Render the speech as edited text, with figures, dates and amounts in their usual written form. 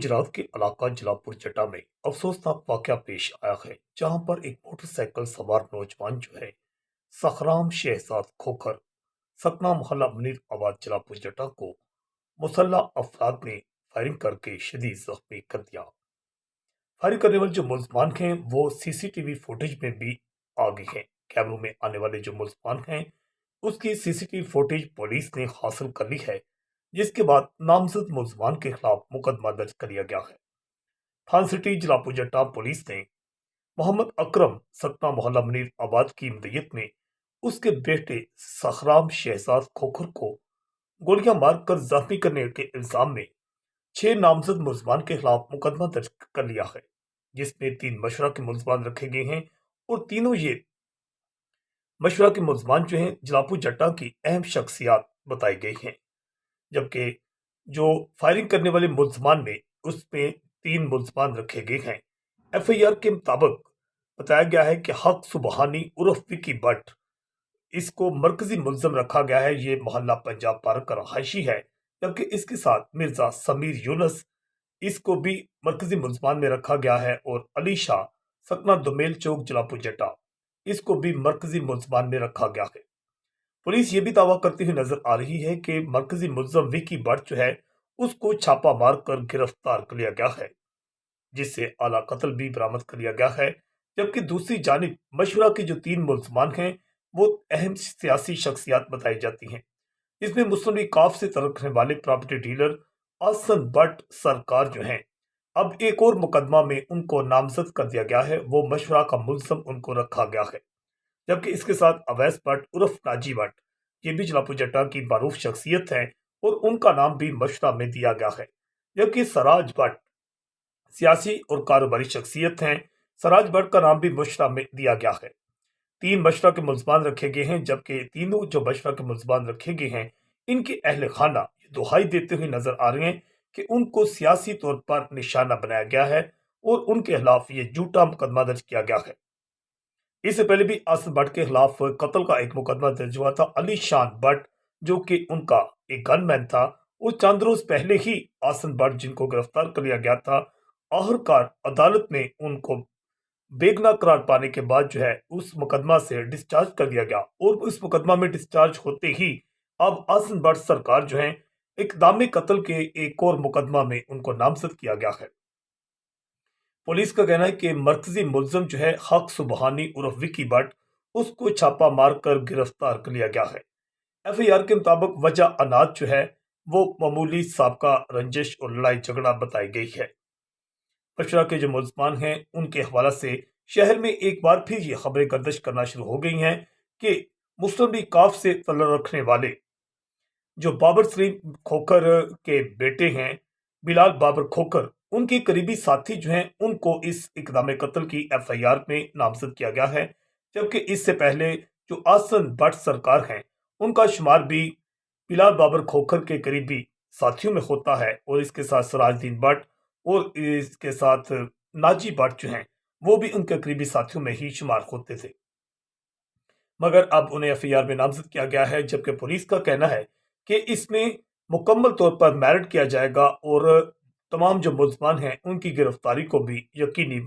गुजरात के इलाका जलालपुर चड्डा में अफसोसनाक वाकया पेश आया है, जहां पर एक मोटरसाइकिल सवार नौजवान सखराम शहजाद खोखर सकना मोहल्ला मुनीर आबाद जलालपुर चड्डा को मुसल्लह अफराद ने फायरिंग करके शदीद जख्मी कर दिया। फायरिंग करने वाले जो मुल्जमान हैं वो सीसीटीवी फुटेज में भी आ गए हैं। कैमरों में आने वाले जो मुल्जमान हैं उसकी सीसीटीवी फुटेज पुलिस ने हासिल कर ली है, जिसके बाद नामजद मुल्जमान के खिलाफ मुकदमा दर्ज कर लिया गया है। थान सिटी जलालपुर जट्टा पुलिस ने मोहम्मद अकरम सकना मोहल्ला मुनीर आबाद की मदयत में उसके बेटे सखराम शहजाद खोखर को गोलियां मारकर जख्मी करने के इल्जाम में 6 नामजद मुल्जमान के खिलाफ मुकदमा दर्ज कर लिया है, जिसमें 3 मशरा के मुल्जमान रखे गए हैं और तीनों ये मशरा के मुल्जमान जलालपुर जट्टा की अहम शख्सियात बताई गई हैं। जबकि जो फायरिंग करने वाले मुल्जमान में उसमें 3 मुल्जमान रखे गए हैं। एफआईआर के मुताबिक बताया गया है कि हक सुबहानी उर्फ विकी भट्ट इसको मरकजी मुल्जम रखा गया है। ये मोहल्ला पंजाब पार्क का रहायशी है, जबकि इसके साथ मिर्जा समीर यूनस इसको भी मरकजी मुल्जमान में रखा गया है और अली शाह सकना दुमेल चौक जलालपुर जट्टा इसको भी मरकजी मुल्जमान में रखा गया है। पुलिस ये भी दावा करती हुई नजर आ रही है कि मरकजी मुल्जम विकी भट्ट उसको छापा मारकर गिरफ्तार कर लिया गया है, जिससे आला कत्ल भी बरामद कर लिया गया है। जबकि दूसरी जानिब मशवरा के जो 3 मुल्जमान हैं वो अहम सियासी शख्सियात बताई जाती हैं। इसमें मुस्लिम लीग काफ से ताल्लुक रखने वाले प्रॉपर्टी डीलर आसन भट्ट सरकार अब एक और मुकदमा में उनको नामजद कर दिया गया है। वो मशवरा का मुल्जम उनको रखा गया है। जबकि इसके साथ अवैस भट्ट उर्फ नाजी भट्ट ये भी जलालपुर जट्टा की मारूफ शख्सियत है और उनका नाम भी मशवरा में दिया गया है। जबकि सराज भट्ट सियासी और कारोबारी शख्सियत हैं। सराज भट्ट का नाम भी मशवरा में दिया गया है। 3 मशवरा के मुल्जमान रखे गए हैं, जबकि तीनों जो मशवरा के मुल्जमान रखे गए हैं इनके अहल खाना दुहाई देते हुए नजर आ रहे हैं कि उनको सियासी तौर पर निशाना बनाया गया है और उनके खिलाफ ये झूठा मुकदमा दर्ज किया गया है। इससे पहले भी आसन भट्ट के खिलाफ कत्ल का एक मुकदमा दर्ज हुआ था। अली शान भट्ट जो कि उनका एक गनमैन था, वो चंद रोज पहले ही आसन भट्ट जिनको गिरफ्तार कर लिया गया था, आखिरकार अदालत ने उनको बेगुनाह करार पाने के बाद उस मुकदमा से डिस्चार्ज कर दिया गया और उस मुकदमा में डिस्चार्ज होते ही अब आसन भट्ट सरकार इकदाम कत्ल के एक और मुकदमा में उनको नामजद किया गया है। पुलिस का कहना है कि मरकजी मुल्जम हक सुबहानी उर्फ विकी भट्ट उसको छापा मारकर गिरफ्तार कर लिया गया है। एफआईआर के मुताबिक वजह अनाज वो मामूली साबका रंजिश और लड़ाई झगड़ा बताई गई है। मशरा के जो मुल्जमान हैं उनके हवाला से शहर में एक बार फिर ये खबरें गर्दिश करना शुरू हो गई हैं कि मुस्लिम लीग काफ से ताल्लुक रखने वाले जो बाबर सलीम खोखर के बेटे हैं बिलाल बाबर खोखर, उनके करीबी साथी उनको इस इकदाम कत्ल की एफआईआर में नामजद किया गया है। जबकि इससे पहले जो आसन भट्ट सरकार हैं उनका शुमार भी बिलाल बाबर खोखर के करीबी साथियों में होता है और इसके साथ सराजुद्दीन भट्ट और इसके साथ नाजी भट्ट वो भी उनके करीबी साथियों में ही शुमार होते थे, मगर अब उन्हें एफआईआर में नामजद किया गया है। जबकि पुलिस का कहना है कि इसमें मुकम्मल तौर पर मैरिट किया जाएगा और तमाम जो मुल्जमान हैं उनकी गिरफ्तारी को भी यकीनी